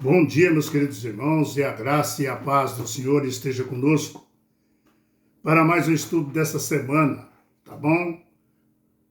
Bom dia, meus queridos irmãos, e a graça e a paz do Senhor esteja conosco para mais um estudo dessa semana, tá bom?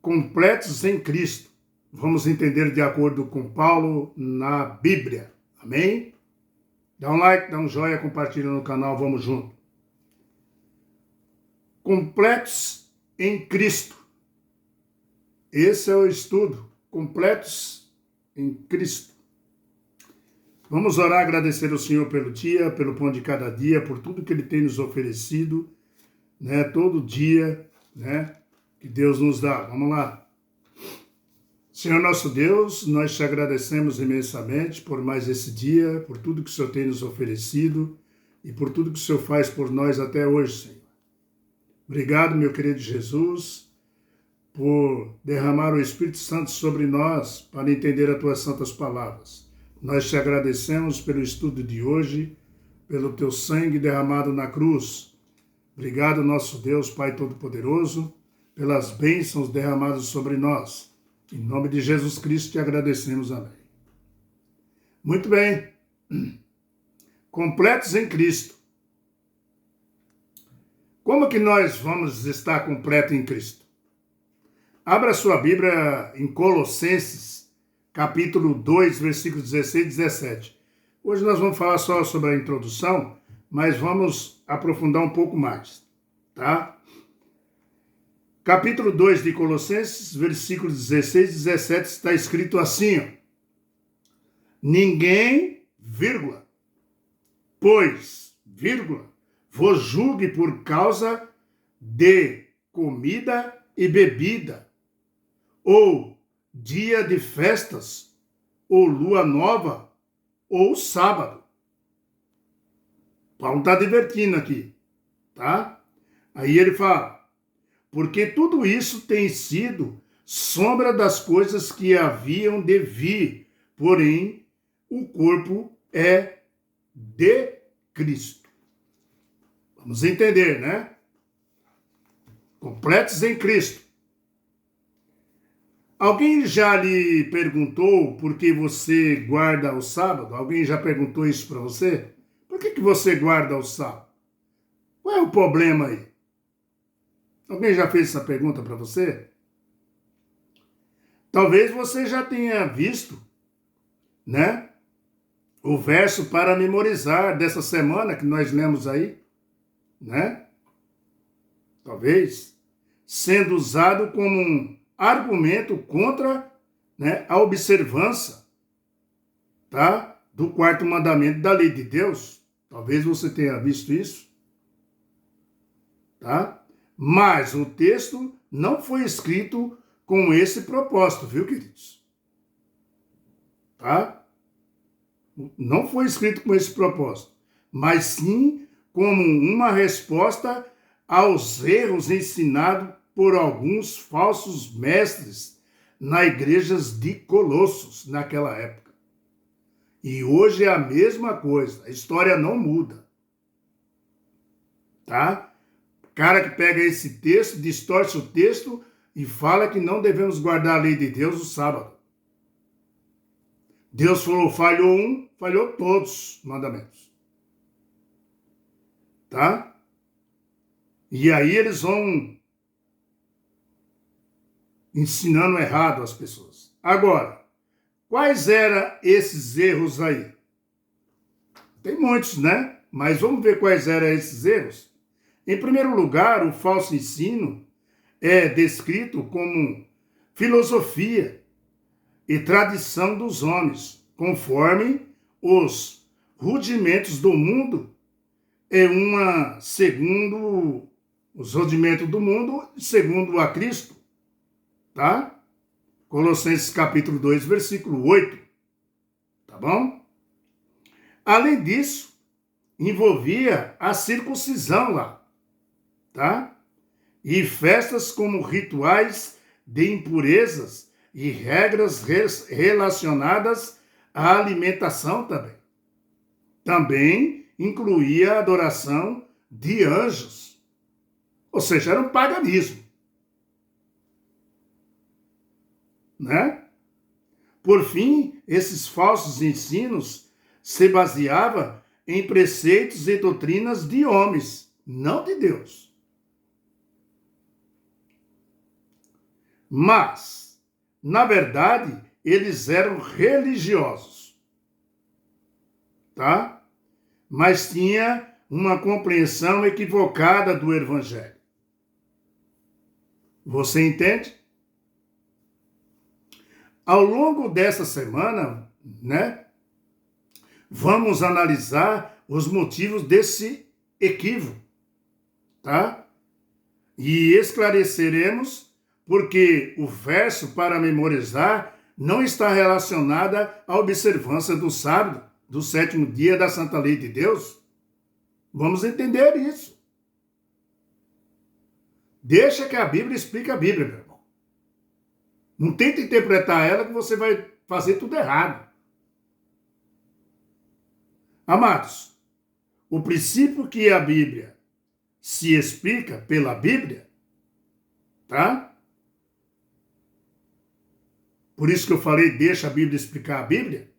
Completos em Cristo. Vamos entender de acordo com Paulo na Bíblia, amém? Dá um like, dá um joinha, compartilha no canal, vamos junto. Completos em Cristo. Esse é o estudo, completos em Cristo. Vamos orar, agradecer ao Senhor pelo dia, pelo pão de cada dia, por tudo que Ele tem nos oferecido, né, todo dia, né, que Deus nos dá. Vamos lá. Senhor nosso Deus, nós te agradecemos imensamente por mais esse dia, por tudo que o Senhor tem nos oferecido e por tudo que o Senhor faz por nós até hoje, Senhor. Obrigado, meu querido Jesus, por derramar o Espírito Santo sobre nós para entender as tuas santas palavras. Nós te agradecemos pelo estudo de hoje, pelo teu sangue derramado na cruz. Obrigado, nosso Deus, Pai Todo-Poderoso, pelas bênçãos derramadas sobre nós. Em nome de Jesus Cristo te agradecemos, amém. Muito bem. Completos em Cristo. Como que nós vamos estar completos em Cristo? Abra sua Bíblia em Colossenses, capítulo 2, versículos 16 e 17. Hoje nós vamos falar só sobre a introdução, mas vamos aprofundar um pouco mais, tá? Capítulo 2 de Colossenses, versículos 16 e 17, está escrito assim, ó. Ninguém, vírgula, pois, vírgula, vos julgue por causa de comida e bebida, ou dia de festas, ou lua nova, ou sábado. Paulo está divertindo aqui, tá? Aí ele fala, porque tudo isso tem sido sombra das coisas que haviam de vir, porém o corpo é de Cristo. Vamos entender, né? Completos em Cristo. Alguém já lhe perguntou por que você guarda o sábado? Alguém já perguntou isso para você? Por que você guarda o sábado? Qual é o problema aí? Alguém já fez essa pergunta para você? Talvez você já tenha visto, né? O verso para memorizar dessa semana que nós lemos aí, né? Talvez sendo usado como um argumento contra, né, a observância, tá, do quarto mandamento da lei de Deus. Talvez você tenha visto isso, tá? Mas o texto não foi escrito com esse propósito, viu, queridos? Tá? Não foi escrito com esse propósito, mas sim como uma resposta aos erros ensinados por alguns falsos mestres nas igrejas de Colossos naquela época. E hoje é a mesma coisa, a história não muda. Tá? O cara que pega esse texto, distorce o texto e fala que não devemos guardar a lei de Deus no sábado. Deus falou, falhou um, falhou todos os mandamentos. Tá? E aí eles vão ensinando errado as pessoas. Agora, quais eram esses erros aí? Tem muitos, né? Mas vamos ver quais eram esses erros. Em primeiro lugar, o falso ensino é descrito como filosofia e tradição dos homens, conforme os rudimentos do mundo segundo os rudimentos do mundo, segundo a Cristo. Tá? Colossenses capítulo 2, versículo 8. Tá bom? Além disso, envolvia a circuncisão lá. Tá? E festas como rituais de impurezas e regras relacionadas à alimentação também. Também incluía a adoração de anjos. Ou seja, era um paganismo. Né? Por fim, esses falsos ensinos se baseava em preceitos e doutrinas de homens, não de Deus. Mas, na verdade, eles eram religiosos, tá? Mas tinha uma compreensão equivocada do Evangelho. Você entende? Ao longo dessa semana, né, vamos analisar os motivos desse equívoco, tá? E esclareceremos porque o verso para memorizar não está relacionada à observância do sábado, do 7º dia da Santa Lei de Deus. Vamos entender isso. Deixa que a Bíblia explique a Bíblia, meu irmão. Não tenta interpretar ela que você vai fazer tudo errado. Amados, o princípio que a Bíblia se explica pela Bíblia, tá? Por isso que eu falei, deixa a Bíblia explicar a Bíblia,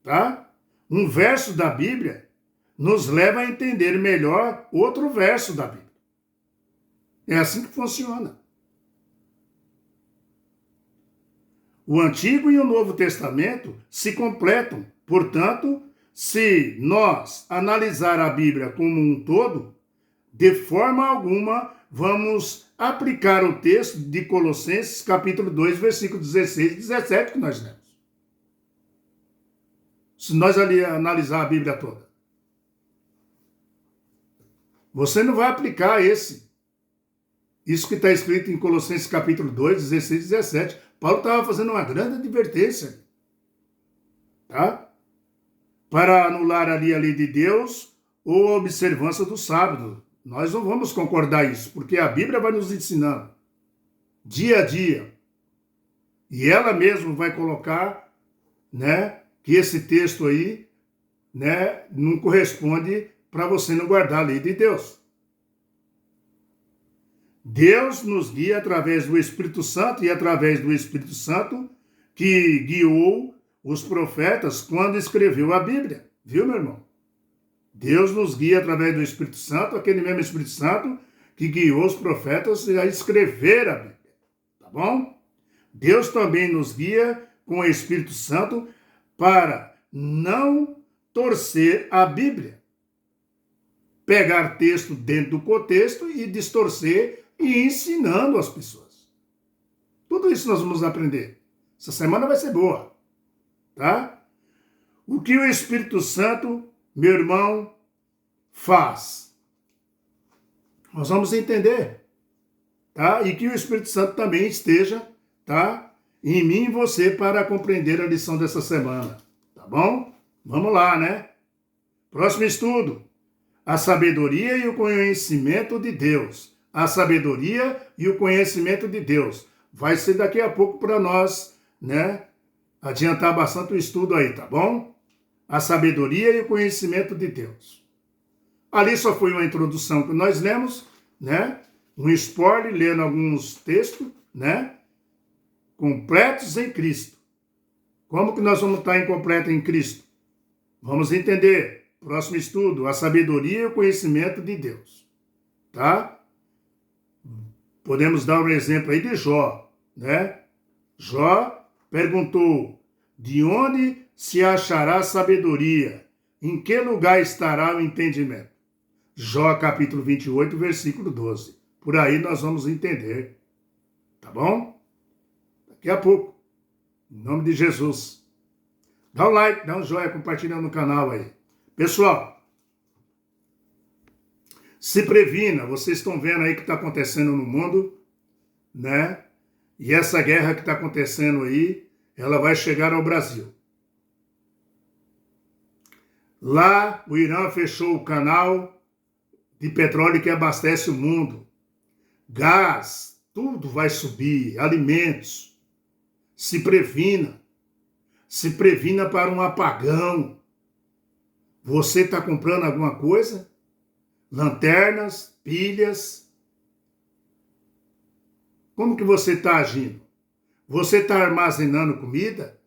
tá? Um verso da Bíblia nos leva a entender melhor outro verso da Bíblia. É assim que funciona. O Antigo e o Novo Testamento se completam. Portanto, se nós analisar a Bíblia como um todo, de forma alguma vamos aplicar o texto de Colossenses, capítulo 2, versículo 16 e 17 que nós lemos. Se nós analisar a Bíblia toda. Você não vai aplicar isso que está escrito em Colossenses capítulo 2, 16 e 17. Paulo estava fazendo uma grande advertência, tá? Para anular ali a lei de Deus ou a observância do sábado. Nós não vamos concordar isso, porque a Bíblia vai nos ensinando dia a dia. E ela mesma vai colocar, né, que esse texto aí, né, não corresponde para você não guardar a lei de Deus. Deus nos guia através do Espírito Santo e através do Espírito Santo que guiou os profetas quando escreveu a Bíblia. Viu, meu irmão? Deus nos guia através do Espírito Santo, aquele mesmo Espírito Santo que guiou os profetas a escrever a Bíblia. Tá bom? Deus também nos guia com o Espírito Santo para não torcer a Bíblia. Pegar texto dentro do contexto e distorcer e ir ensinando as pessoas. Tudo isso nós vamos aprender. Essa semana vai ser boa. Tá? O que o Espírito Santo, meu irmão, faz? Nós vamos entender. Tá? E que o Espírito Santo também esteja, tá, em mim e você para compreender a lição dessa semana. Tá bom? Vamos lá, né? Próximo estudo. A sabedoria e o conhecimento de Deus. A sabedoria e o conhecimento de Deus. Vai ser daqui a pouco para nós, né, adiantar bastante o estudo aí, tá bom? A sabedoria e o conhecimento de Deus. Ali só foi uma introdução que nós lemos, né? Um spoiler, lendo alguns textos, né? Completos em Cristo. Como que nós vamos estar incompletos em Cristo? Vamos entender. Próximo estudo, a sabedoria e o conhecimento de Deus. Tá? Podemos dar um exemplo aí de Jó, né? Jó perguntou, de onde se achará sabedoria? Em que lugar estará o entendimento? Jó, capítulo 28, versículo 12. Por aí nós vamos entender. Tá bom? Daqui a pouco. Em nome de Jesus. Dá um like, dá um joinha, compartilha no canal aí. Pessoal, se previna, vocês estão vendo aí o que está acontecendo no mundo, né? E essa guerra que está acontecendo aí, ela vai chegar ao Brasil. Lá, o Irã fechou o canal de petróleo que abastece o mundo. Gás, tudo vai subir, alimentos. Se previna. Se previna para um apagão. Você está comprando alguma coisa? Lanternas, pilhas? Como que você está agindo? Você está armazenando comida?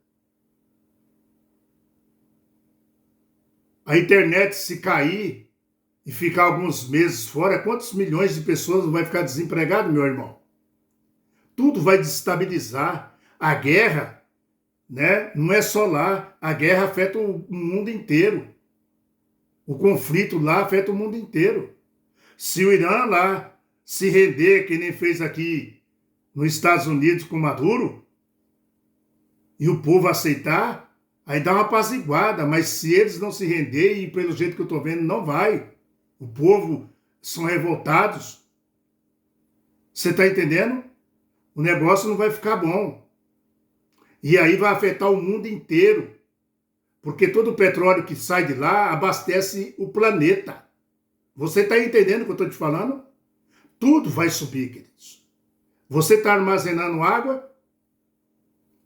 a internet se cair e ficar alguns meses fora, quantos milhões de pessoas vai ficar desempregado, meu irmão? Tudo vai desestabilizar. A guerra, né, não é só lá, a guerra afeta o mundo inteiro. O conflito lá afeta o mundo inteiro. Se o Irã lá se render, que nem fez aqui nos Estados Unidos com Maduro, e o povo aceitar, aí dá uma apaziguada, mas se eles não se renderem, e pelo jeito que eu estou vendo, não vai. O povo são revoltados. Você está entendendo? O negócio não vai ficar bom. E aí vai afetar o mundo inteiro. Porque todo o petróleo que sai de lá abastece o planeta. Você está entendendo o que eu estou te falando? Tudo vai subir, queridos. Você está armazenando água?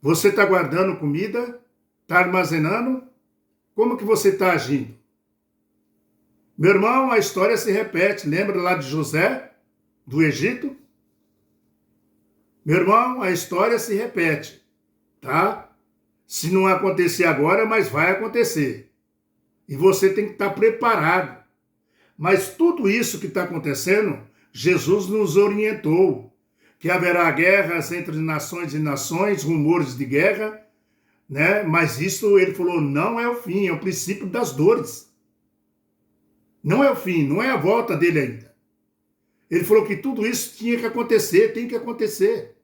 Você está guardando comida? Está armazenando? Como que você está agindo? Meu irmão, a história se repete. Lembra lá de José, do Egito? Meu irmão, a história se repete, tá? Se não acontecer agora, mas vai acontecer. E você tem que estar preparado. Mas tudo isso que está acontecendo, Jesus nos orientou. Que haverá guerras entre nações e nações, rumores de guerra, né? Mas isso, ele falou, não é o fim, é o princípio das dores. Não é o fim, não é a volta dele ainda. Ele falou que tudo isso tinha que acontecer, tem que acontecer.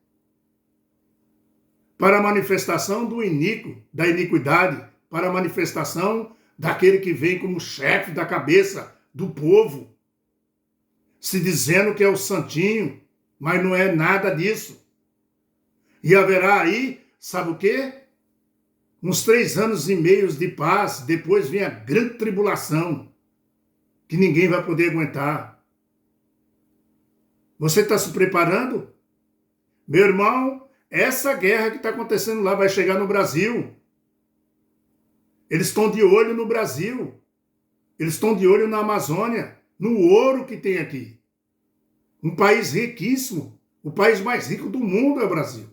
Para a manifestação do iníquo, da iniquidade, para a manifestação daquele que vem como chefe da cabeça do povo, se dizendo que é o santinho, mas não é nada disso. E haverá aí, sabe o quê? Uns 3 anos e meio de paz, depois vem a grande tribulação, que ninguém vai poder aguentar. Você está se preparando? Meu irmão, essa guerra que está acontecendo lá vai chegar no Brasil. Eles estão de olho no Brasil. Eles estão de olho na Amazônia, no ouro que tem aqui. Um país riquíssimo. O país mais rico do mundo é o Brasil.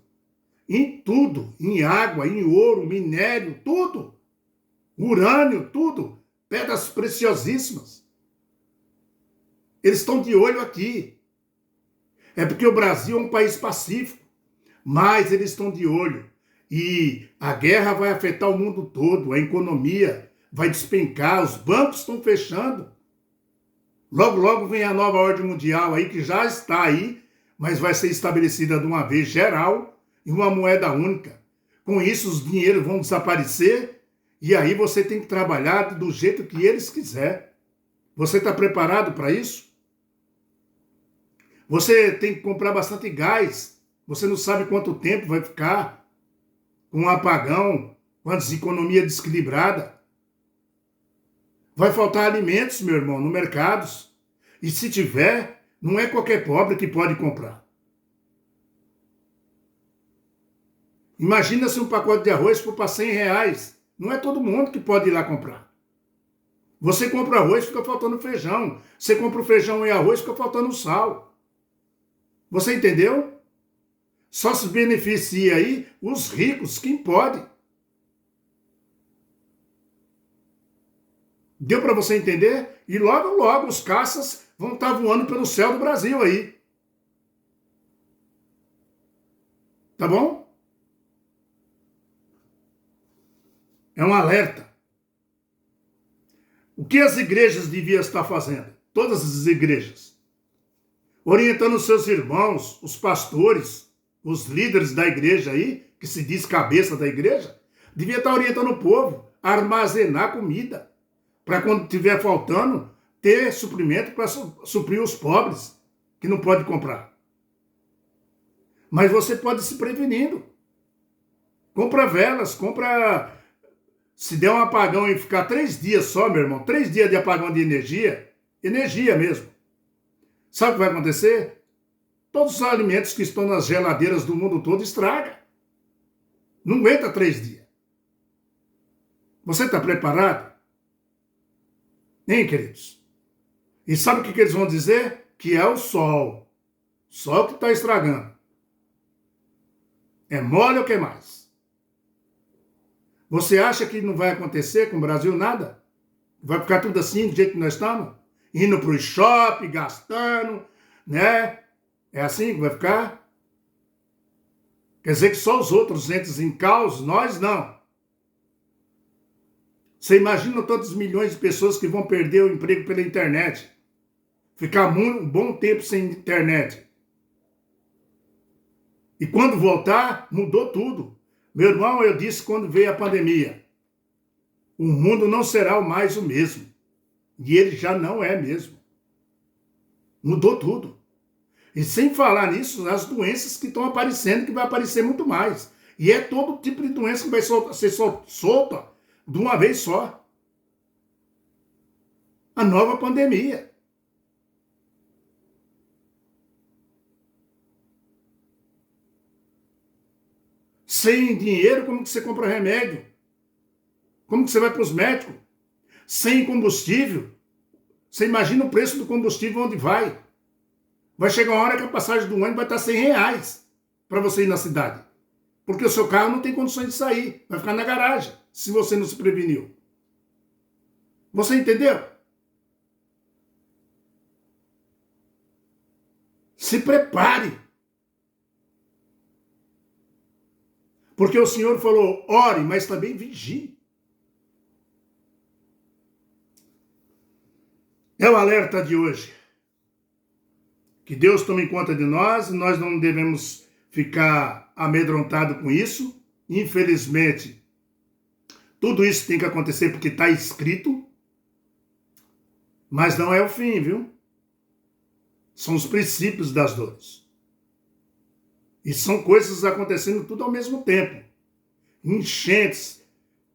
Em tudo, em água, em ouro, minério, tudo. Urânio, tudo. Pedras preciosíssimas. Eles estão de olho aqui. É porque o Brasil é um país pacífico. Mas eles estão de olho. E a guerra vai afetar o mundo todo. A economia vai despencar. Os bancos estão fechando. Logo, logo vem a nova ordem mundial aí, que já está aí, mas vai ser estabelecida de uma vez geral e uma moeda única. Com isso, os dinheiros vão desaparecer e aí você tem que trabalhar do jeito que eles quiserem. Você está preparado para isso? Você tem que comprar bastante gás. Você não sabe quanto tempo vai ficar com um apagão, com a economia desequilibrada. Vai faltar alimentos, meu irmão, no mercados. E se tiver, não é qualquer pobre que pode comprar. Imagina se um pacote de arroz for para R$100. Não é todo mundo que pode ir lá comprar. Você compra arroz, fica faltando feijão. Você compra o feijão e arroz, fica faltando sal. Você entendeu? Só se beneficia aí os ricos, quem pode. Deu para você entender? E logo, logo os caças vão estar voando pelo céu do Brasil aí. Tá bom? É um alerta. O que as igrejas deviam estar fazendo? Todas as igrejas. Orientando os seus irmãos, os pastores, os líderes da igreja aí, que se diz cabeça da igreja, devia estar orientando o povo a armazenar comida. Para quando estiver faltando, ter suprimento para suprir os pobres, que não pode comprar. Mas você pode se prevenindo. Compra velas, compra... Se der um apagão e ficar 3 dias só, meu irmão, 3 dias de apagão de energia mesmo. Sabe o que vai acontecer? Todos os alimentos que estão nas geladeiras do mundo todo estragam. Não aguenta 3 dias. Você está preparado? Hein, queridos? E sabe o que eles vão dizer? Que é o sol. Sol que está estragando. É mole ou que mais? Você acha que não vai acontecer com o Brasil nada? Vai ficar tudo assim, do jeito que nós estamos? Indo para o shopping, gastando, né? É assim que vai ficar? Quer dizer que só os outros entram em caos, nós não. Você imagina todos os milhões de pessoas que vão perder o emprego pela internet. Ficar um bom tempo sem internet. E quando voltar, mudou tudo. Meu irmão, eu disse quando veio a pandemia, o mundo não será mais o mesmo. E ele já não é mesmo. Mudou tudo. E sem falar nisso, as doenças que estão aparecendo, que vai aparecer muito mais. E é todo tipo de doença que vai ser solta de uma vez só. A nova pandemia. Sem dinheiro, como que você compra remédio? Como que você vai para os médicos? Sem combustível? Você imagina o preço do combustível onde vai? Vai chegar uma hora que a passagem do ônibus vai estar R$ 100 para você ir na cidade. Porque o seu carro não tem condições de sair. Vai ficar na garagem, se você não se preveniu. Você entendeu? Se prepare. Porque o Senhor falou, ore, mas também vigie. É o alerta de hoje. Que Deus tome conta de nós e nós não devemos ficar amedrontados com isso. Infelizmente, tudo isso tem que acontecer porque está escrito, mas não é o fim, viu? São os princípios das dores. E são coisas acontecendo tudo ao mesmo tempo. Enchentes,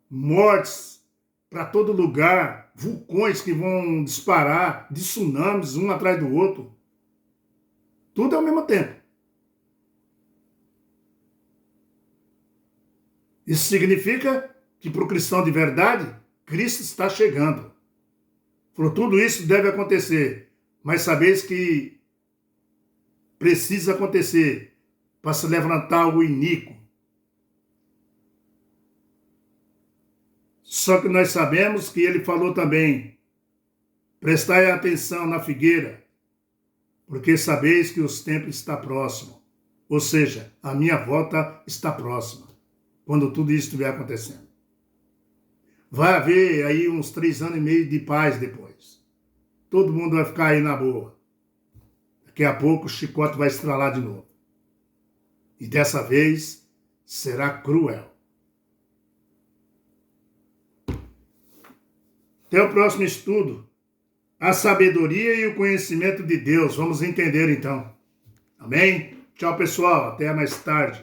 mortes para todo lugar, vulcões que vão disparar, de tsunamis um atrás do outro. Tudo ao mesmo tempo. Isso significa que para o cristão de verdade, Cristo está chegando. Por tudo isso deve acontecer, mas sabeis que precisa acontecer para se levantar o iníquo. Só que nós sabemos que ele falou também, prestai atenção na figueira, porque sabeis que os tempos está próximo. Ou seja, a minha volta está próxima, quando tudo isso estiver acontecendo. Vai haver aí uns 3 anos e meio de paz depois. Todo mundo vai ficar aí na boa. Daqui a pouco o chicote vai estralar de novo. E dessa vez será cruel. Até o próximo estudo. A sabedoria e o conhecimento de Deus. Vamos entender então. Amém? Tchau, pessoal. Até mais tarde.